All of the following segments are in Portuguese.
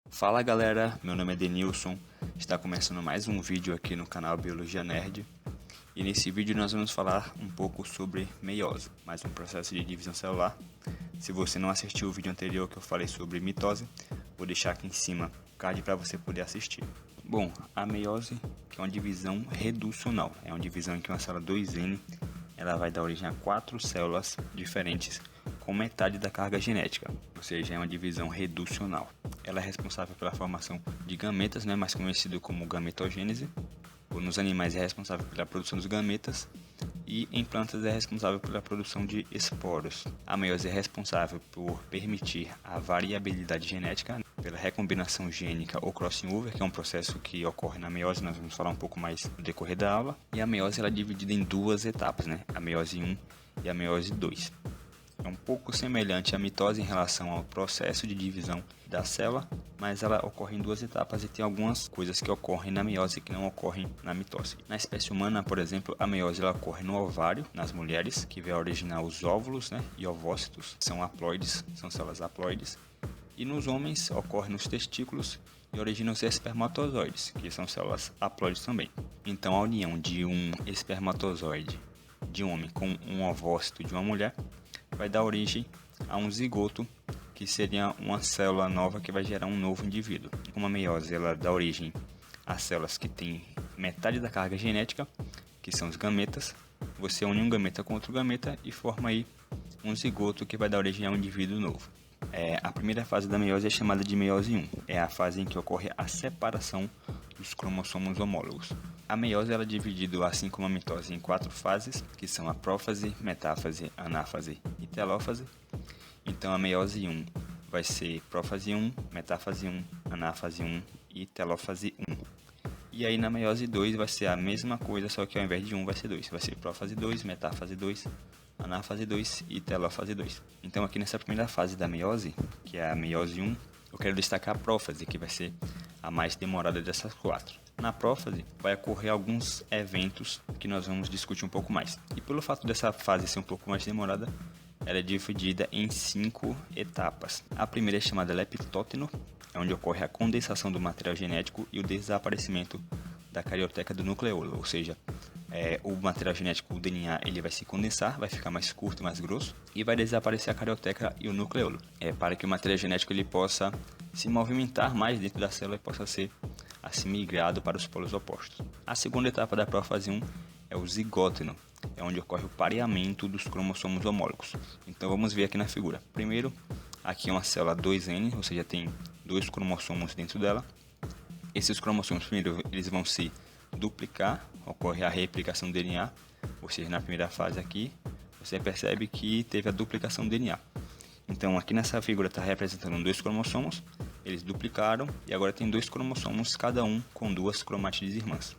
Fala galera, meu nome é Denilson, está começando mais um vídeo aqui no canal Biologia Nerd. E nesse vídeo nós vamos falar um pouco sobre meiose, mais um processo de divisão celular. Se você não assistiu o vídeo anterior que eu falei sobre mitose, vou deixar aqui em cima o card para você poder assistir. Bom, a meiose que é uma divisão reducional, é uma divisão em que uma célula 2N ela vai dar origem a 4 células diferentes com metade da carga genética, ou seja, é uma divisão reducional. Ela é responsável pela formação de gametas, mais conhecido como gametogênese. Nos animais é responsável pela produção dos gametas e em plantas é responsável pela produção de esporos. A meiose é responsável por permitir a variabilidade genética pela recombinação gênica ou crossing over, que é um processo que ocorre na meiose, nós vamos falar um pouco mais no decorrer da aula. E a meiose ela é dividida em duas etapas, a meiose 1 e a meiose 2. É um pouco semelhante à mitose em relação ao processo de divisão da célula, mas ela ocorre em duas etapas e tem algumas coisas que ocorrem na meiose que não ocorrem na mitose. Na espécie humana, por exemplo, a meiose ela ocorre no ovário, nas mulheres, que vai originar os óvulos e ovócitos, são haploides, são células haploides. E nos homens ocorre nos testículos e origina os espermatozoides, que são células haploides também. Então a união de um espermatozoide de um homem com um ovócito de uma mulher vai dar origem a um zigoto, que seria uma célula nova que vai gerar um novo indivíduo. Como a meiose ela dá origem a células que têm metade da carga genética, que são os gametas, você une um gameta com outro gameta e forma aí um zigoto que vai dar origem a um indivíduo novo. A primeira fase da meiose é chamada de meiose 1, é a fase em que ocorre a separação dos cromossomos homólogos. A meiose ela é dividida, assim como a mitose, em 4 fases, que são a prófase, metáfase, anáfase e telófase. Então a meiose 1 vai ser prófase 1, metáfase 1, anáfase 1 e telófase 1. E aí na meiose 2 vai ser a mesma coisa, só que ao invés de 1 vai ser 2. Vai ser prófase 2, metáfase 2, anáfase 2 e telófase 2. Então aqui nessa primeira fase da meiose, que é a meiose 1, eu quero destacar a prófase, que vai ser a mais demorada dessas 4. Na prófase vai ocorrer alguns eventos que nós vamos discutir um pouco mais. E pelo fato dessa fase ser um pouco mais demorada, ela é dividida em 5 etapas. A primeira é chamada leptóteno, é onde ocorre a condensação do material genético e o desaparecimento da carioteca do nucleolo, ou seja, o material genético, o DNA, ele vai se condensar, vai ficar mais curto e mais grosso e vai desaparecer a carioteca e o nucleolo, para que o material genético ele possa se movimentar mais dentro da célula e possa ser assim migrado para os polos opostos. A segunda etapa da prófase 1 é o zigóteno, é onde ocorre o pareamento dos cromossomos homólogos. Então vamos ver aqui na figura. Primeiro, aqui é uma célula 2N, ou seja, tem 2 cromossomos dentro dela. Esses cromossomos primeiro eles vão se duplicar, ocorre a replicação do DNA, ou seja, na primeira fase aqui, você percebe que teve a duplicação do DNA. Então aqui nessa figura está representando 2 cromossomos, eles duplicaram e agora tem 2 cromossomos, cada um com 2 cromátides irmãs.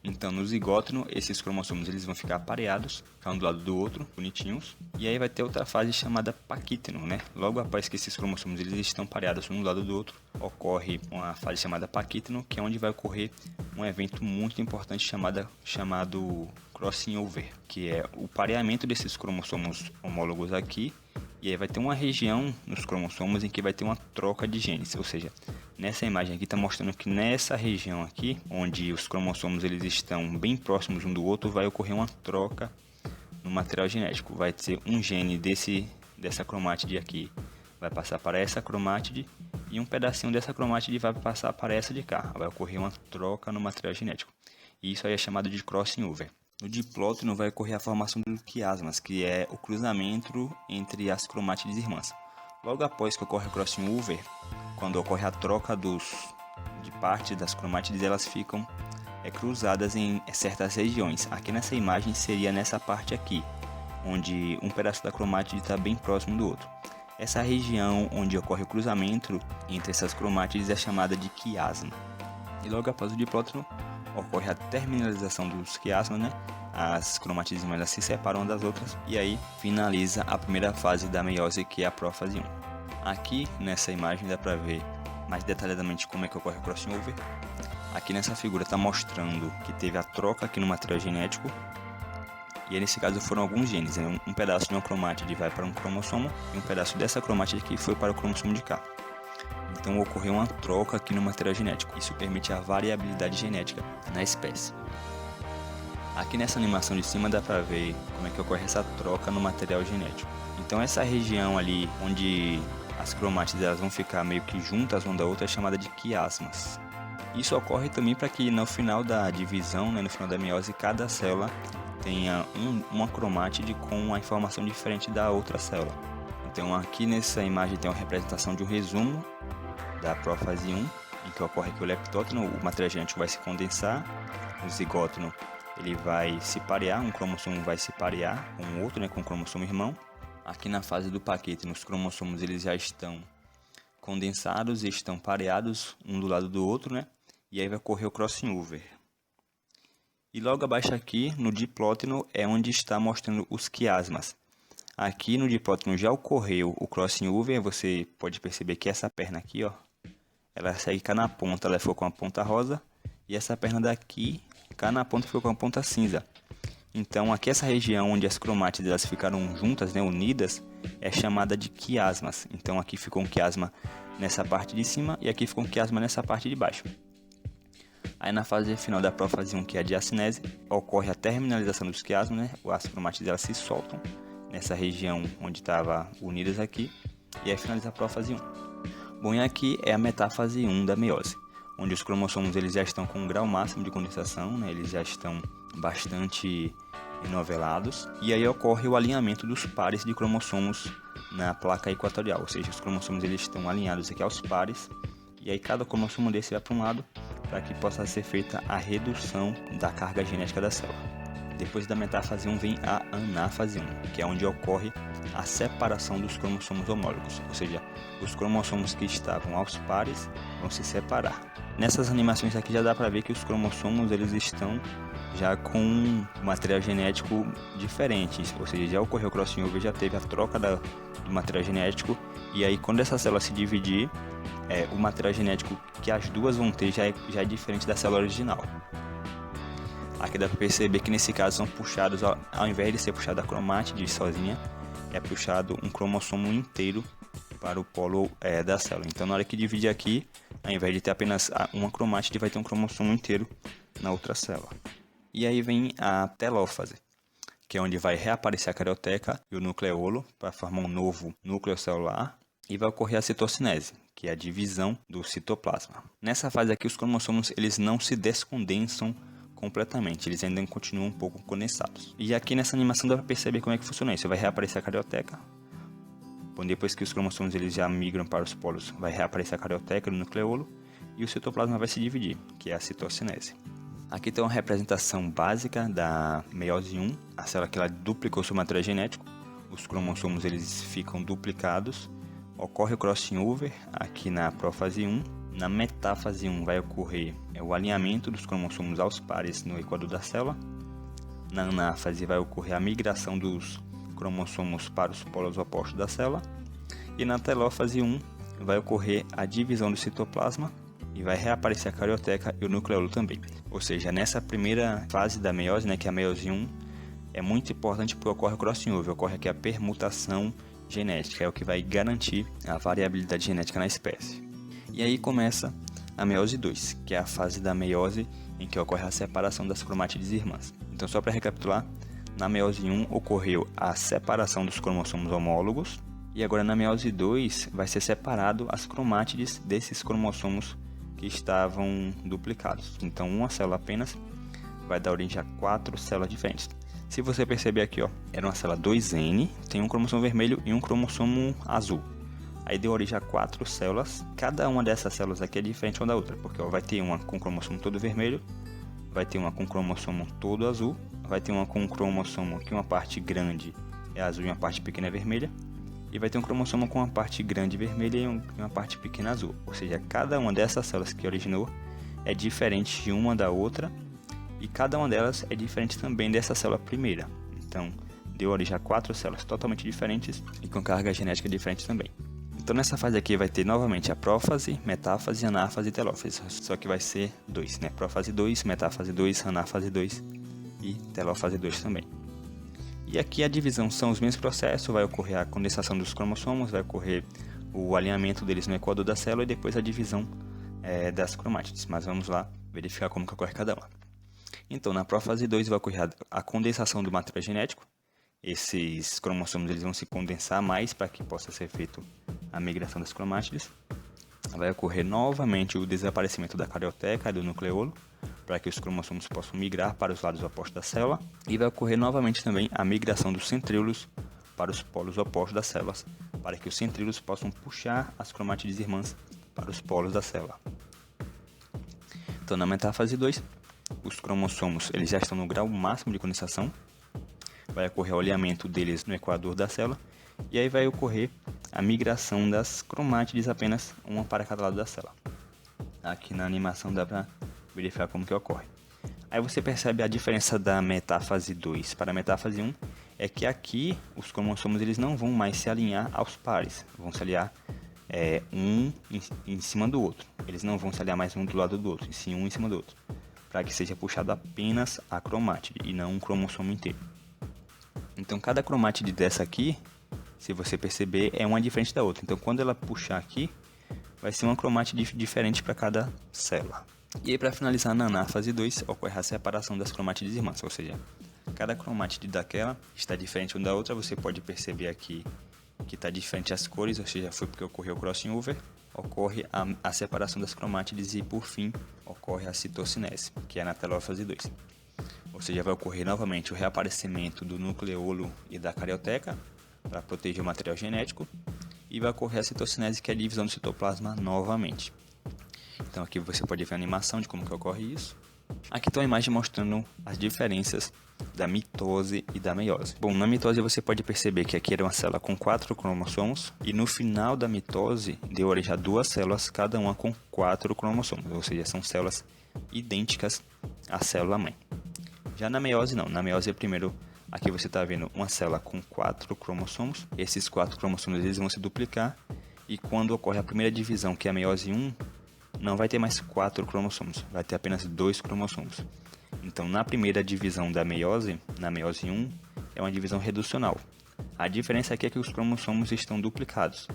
Então no zigóteno, esses cromossomos eles vão ficar apareados, um do lado do outro, bonitinhos. E aí vai ter outra fase chamada paquíteno, Logo após que esses cromossomos eles estão pareados um do lado do outro, ocorre uma fase chamada paquíteno, que é onde vai ocorrer um evento muito importante chamado crossing over, que é o pareamento desses cromossomos homólogos aqui. E aí vai ter uma região nos cromossomos em que vai ter uma troca de genes, ou seja, nessa imagem aqui está mostrando que nessa região aqui, onde os cromossomos eles estão bem próximos um do outro, vai ocorrer uma troca no material genético. Vai ter um gene dessa cromátide aqui, vai passar para essa cromátide e um pedacinho dessa cromátide vai passar para essa de cá. Vai ocorrer uma troca no material genético. E isso aí é chamado de crossing over. No diplóteno vai ocorrer a formação dos quiasmas, que é o cruzamento entre as cromátides irmãs. Logo após que ocorre o crossing over, quando ocorre a troca de partes das cromátides, elas ficam cruzadas em certas regiões. Aqui nessa imagem seria nessa parte aqui, onde um pedaço da cromátide está bem próximo do outro. Essa região onde ocorre o cruzamento entre essas cromátides é chamada de quiasma. E logo após o diplóteno ocorre a terminalização dos quiasmas, as cromátides irmãs se separam das outras e aí finaliza a primeira fase da meiose, que é a prófase 1. Aqui nessa imagem dá para ver mais detalhadamente como é que ocorre o crossing over. Aqui nessa figura está mostrando que teve a troca aqui no material genético e aí, nesse caso foram alguns genes, um pedaço de uma cromátide vai para um cromossomo e um pedaço dessa cromátide aqui foi para o cromossomo de cá. Então ocorreu uma troca aqui no material genético. Isso permite a variabilidade genética na espécie. Aqui nessa animação de cima dá para ver como é que ocorre essa troca no material genético. Então essa região ali onde as cromátides elas vão ficar meio que juntas uma da outra é chamada de quiasmas. Isso ocorre também para que no final da divisão, no final da meiose, cada célula tenha uma cromátide com uma informação diferente da outra célula. Então aqui nessa imagem tem uma representação de um resumo da prófase 1, em que ocorre que o leptótono, o material genético, vai se condensar, o zigótono ele vai se parear, um cromossomo vai se parear com o outro, com o cromossomo irmão. Aqui na fase do paquete, os cromossomos eles já estão condensados e estão pareados um do lado do outro, E aí vai ocorrer o crossing over. E logo abaixo aqui, no diplóteno, é onde está mostrando os quiasmas. Aqui no diplóteno já ocorreu o crossing over, você pode perceber que essa perna aqui, ela segue cá na ponta, ela ficou com a ponta rosa, e essa perna daqui, cá na ponta, ficou com a ponta cinza. Então aqui essa região onde as cromátides elas ficaram juntas, unidas, é chamada de quiasmas. Então aqui ficou um quiasma nessa parte de cima e aqui ficou um quiasma nessa parte de baixo. Aí na fase final da prófase 1, que é a diacinese, ocorre a terminalização dos quiasmas, As cromátides elas se soltam nessa região onde estavam unidas aqui e aí finaliza a prófase 1. Bom, e aqui é a metáfase 1 da meiose, onde os cromossomos eles já estão com um grau máximo de condensação, Eles já estão bastante enovelados, e aí ocorre o alinhamento dos pares de cromossomos na placa equatorial, ou seja, os cromossomos eles estão alinhados aqui aos pares, e aí cada cromossomo desse vai para um lado para que possa ser feita a redução da carga genética da célula. Depois da metáfase 1 vem a anáfase 1, que é onde ocorre a separação dos cromossomos homólogos, ou seja, os cromossomos que estavam aos pares vão se separar. Nessas animações aqui já dá para ver que os cromossomos eles estão já com um material genético diferente, ou seja, já ocorreu o crossing over, já teve a troca do material genético, e aí quando essa célula se dividir, o material genético que as duas vão ter já é diferente da célula original. Aqui dá para perceber que nesse caso são puxados, ao invés de ser puxada a cromátide sozinha, é puxado um cromossomo inteiro para o polo da célula. Então na hora que divide aqui, ao invés de ter apenas uma cromátide, vai ter um cromossomo inteiro na outra célula. E aí vem a telófase, que é onde vai reaparecer a carioteca e o nucleolo para formar um novo núcleo celular, e vai ocorrer a citocinese, que é a divisão do citoplasma. Nessa fase aqui, os cromossomos eles não se descondensam completamente, eles ainda continuam um pouco condensados. E aqui nessa animação dá para perceber como é que funciona isso. Vai reaparecer a carioteca. Bom, depois que os cromossomos eles já migram para os polos, vai reaparecer a carioteca e o nucleolo, e o citoplasma vai se dividir, que é a citocinese. Aqui tem uma representação básica da meiose 1, a célula que ela duplicou seu material genético, os cromossomos eles ficam duplicados, ocorre o crossing over aqui na prófase 1, na metáfase 1 vai ocorrer o alinhamento dos cromossomos aos pares no equador da célula, na anáfase vai ocorrer a migração dos cromossomos para os polos opostos da célula, e na telófase 1 vai ocorrer a divisão do citoplasma, e vai reaparecer a carioteca e o nucleolo também. Ou seja, nessa primeira fase da meiose, que é a meiose 1, é muito importante porque ocorre o crossing over, ocorre aqui a permutação genética, é o que vai garantir a variabilidade genética na espécie. E aí começa a meiose 2, que é a fase da meiose em que ocorre a separação das cromátides irmãs. Então, só para recapitular, na meiose 1 ocorreu a separação dos cromossomos homólogos, e agora na meiose 2 vai ser separado as cromátides desses cromossomos que estavam duplicados. Então uma célula apenas vai dar origem a 4 células diferentes. Se você perceber aqui, era uma célula 2N, tem um cromossomo vermelho e um cromossomo azul. Aí deu origem a 4 células. Cada uma dessas células aqui é diferente uma da outra, porque vai ter uma com cromossomo todo vermelho, vai ter uma com cromossomo todo azul, vai ter uma com cromossomo que uma parte grande é azul e uma parte pequena é vermelha, e vai ter um cromossomo com uma parte grande vermelha e uma parte pequena azul. Ou seja, cada uma dessas células que originou é diferente de uma da outra, e cada uma delas é diferente também dessa célula primeira. Então, deu origem a 4 células totalmente diferentes e com carga genética diferente também. Então, nessa fase aqui vai ter novamente a prófase, metáfase, anáfase e telófase. Só que vai ser 2, Prófase 2, metáfase 2, anáfase 2 e telófase 2 também. E aqui a divisão são os mesmos processos, vai ocorrer a condensação dos cromossomos, vai ocorrer o alinhamento deles no equador da célula e depois a divisão das cromátides. Mas vamos lá verificar como que ocorre cada uma. Então, na prófase 2 vai ocorrer a condensação do material genético. Esses cromossomos eles vão se condensar mais para que possa ser feita a migração das cromátides. Vai ocorrer novamente o desaparecimento da carioteca e do nucleolo, para que os cromossomos possam migrar para os lados opostos da célula. E vai ocorrer novamente também a migração dos centríolos para os polos opostos das células, para que os centríolos possam puxar as cromátides irmãs para os polos da célula. Então, na metáfase 2, os cromossomos eles já estão no grau máximo de condensação. Vai ocorrer o alinhamento deles no equador da célula. E aí vai ocorrer a migração das cromátides, apenas uma para cada lado da célula. Aqui na animação dá para verificar como que ocorre. Aí você percebe a diferença da metáfase 2 para a metáfase 1, é que aqui os cromossomos eles não vão mais se alinhar aos pares, vão se alinhar um em cima do outro. Eles não vão se alinhar mais um do lado do outro, e sim um em cima do outro, para que seja puxado apenas a cromátide e não um cromossomo inteiro. Então cada cromátide dessa aqui, se você perceber, é uma diferente da outra. Então quando ela puxar aqui, vai ser uma cromátide diferente para cada célula. E aí, para finalizar, na anáfase 2, ocorre a separação das cromátides irmãs, ou seja, cada cromátide daquela está diferente uma da outra. Você pode perceber aqui que está diferente as cores, ou seja, foi porque ocorreu o crossing over. Ocorre a separação das cromátides e, por fim, ocorre a citocinese, que é na telófase 2. Ou seja, vai ocorrer novamente o reaparecimento do nucleolo e da carioteca para proteger o material genético. E vai ocorrer a citocinese, que é a divisão do citoplasma novamente. Então aqui você pode ver a animação de como que ocorre isso. Aqui está a imagem mostrando as diferenças da mitose e da meiose. Bom, na mitose você pode perceber que aqui era uma célula com 4 cromossomos e no final da mitose deu origem a 2 células, cada uma com 4 cromossomos, ou seja, são células idênticas à célula-mãe. Já na meiose não, na meiose primeiro aqui você está vendo uma célula com 4 cromossomos, esses 4 cromossomos eles vão se duplicar e quando ocorre a primeira divisão, que é a meiose 1, não vai ter mais 4 cromossomos, vai ter apenas 2 cromossomos. Então, na primeira divisão da meiose, na meiose 1, é uma divisão reducional. A diferença aqui é que os cromossomos estão duplicados,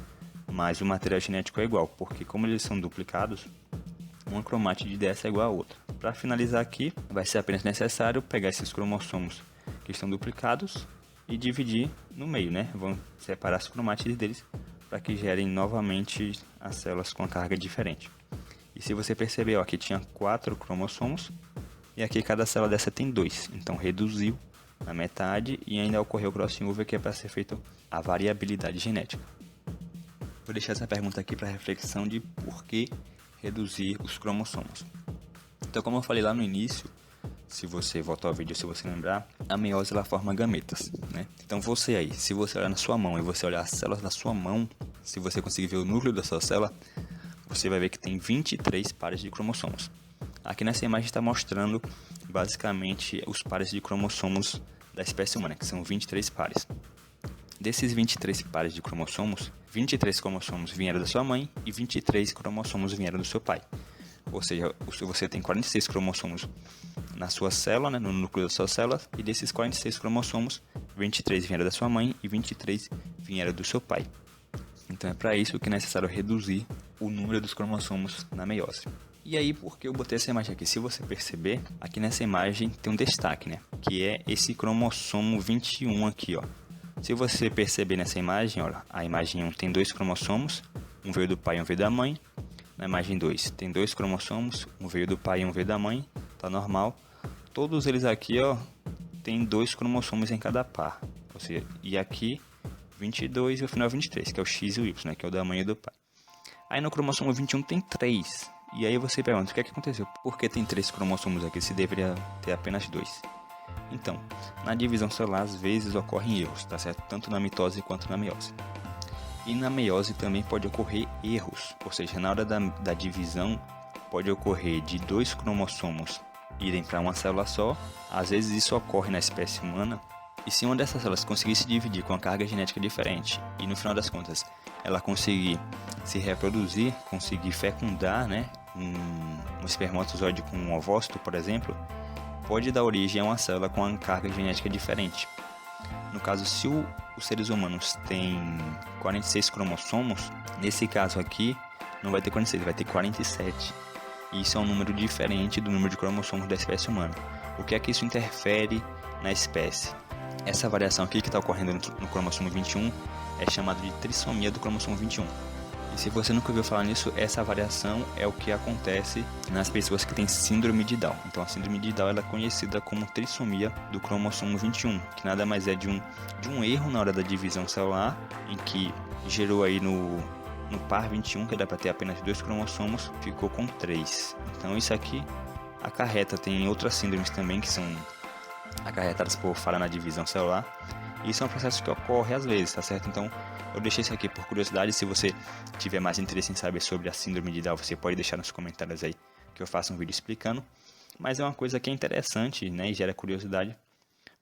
mas o material genético é igual, porque como eles são duplicados, uma cromátide dessa é igual a outra. Para finalizar aqui, vai ser apenas necessário pegar esses cromossomos que estão duplicados e dividir no meio, né? Vão separar as cromátides deles para que gerem novamente as células com a carga diferente. E se você perceber, ó, aqui tinha 4 cromossomos e aqui cada célula dessa tem 2. Então reduziu na metade e ainda ocorreu o crossing over, que é para ser feito a variabilidade genética. Vou deixar essa pergunta aqui para reflexão de por que reduzir os cromossomos. Então, como eu falei lá no início, se você voltar ao vídeo, se você lembrar, a meiose ela forma gametas, né? Então você aí, se você olhar na sua mão e você olhar as células da sua mão, se você conseguir ver o núcleo da sua célula, você vai ver que tem 23 pares de cromossomos. Aqui nessa imagem está mostrando basicamente os pares de cromossomos da espécie humana, que são 23 pares. Desses 23 pares de cromossomos, 23 cromossomos vieram da sua mãe e 23 cromossomos vieram do seu pai. Ou seja, você tem 46 cromossomos na sua célula, né, no núcleo da sua célula, e desses 46 cromossomos, 23 vieram da sua mãe e 23 vieram do seu pai. Então é para isso que é necessário reduzir o número dos cromossomos na meiose. E aí, por que eu botei essa imagem aqui? Se você perceber, aqui nessa imagem tem um destaque, né? Que é esse cromossomo 21 aqui, ó. Se você perceber nessa imagem, ó, a imagem 1 tem 2 cromossomos, um veio do pai e um veio da mãe. Na imagem 2 tem 2 cromossomos, um veio do pai e um veio da mãe, tá normal. Todos eles aqui, ó, tem 2 cromossomos em cada par. Ou seja, e aqui 22 e o final 23, que é o X e o Y, né, que é o da mãe e do pai. Aí no cromossomo 21 tem 3. E aí você pergunta, o que é que aconteceu? Por que tem 3 cromossomos aqui se deveria ter apenas 2? Então, na divisão celular às vezes ocorrem erros, tá certo? Tanto na mitose quanto na meiose. E na meiose também pode ocorrer erros, ou seja, na hora da divisão pode ocorrer de 2 cromossomos irem para uma célula só. Às vezes isso ocorre na espécie humana. E se uma dessas células conseguir se dividir com a carga genética diferente e no final das contas ela conseguir se reproduzir, conseguir fecundar, né, um espermatozoide com um ovócito, por exemplo, pode dar origem a uma célula com uma carga genética diferente. No caso, se os seres humanos têm 46 cromossomos, nesse caso aqui não vai ter 46, vai ter 47. E isso é um número diferente do número de cromossomos da espécie humana. O que é que isso interfere na espécie? Essa variação aqui que está ocorrendo no cromossomo 21 é chamada de trissomia do cromossomo 21. E se você nunca ouviu falar nisso, essa variação é o que acontece nas pessoas que têm síndrome de Down. Então a síndrome de Down ela é conhecida como trissomia do cromossomo 21, que nada mais é de um erro na hora da divisão celular, em que gerou aí no par 21, que dá para ter apenas 2 cromossomos, ficou com 3. Então isso aqui acarreta, tem outras síndromes também que são acarretadas por falha na divisão celular. E isso é um processo que ocorre às vezes, tá certo? Então eu deixei isso aqui por curiosidade. Se você tiver mais interesse em saber sobre a síndrome de Down, você pode deixar nos comentários aí que eu faço um vídeo explicando. Mas é uma coisa que é interessante, né, e gera curiosidade,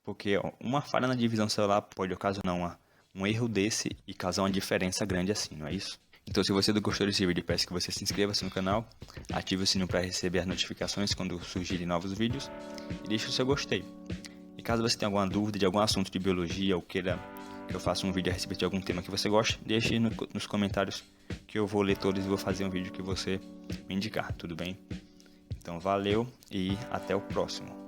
porque uma falha na divisão celular pode ocasionar um erro desse e causar uma diferença grande assim, não é isso? Então se você gostou desse vídeo, peço que você se inscreva-se no canal, ative o sininho para receber as notificações quando surgirem novos vídeos e deixe o seu gostei. E caso você tenha alguma dúvida de algum assunto de biologia ou queira que eu faça um vídeo a respeito de algum tema que você goste, deixe nos comentários que eu vou ler todos e vou fazer um vídeo que você me indicar, tudo bem? Então valeu e até o próximo.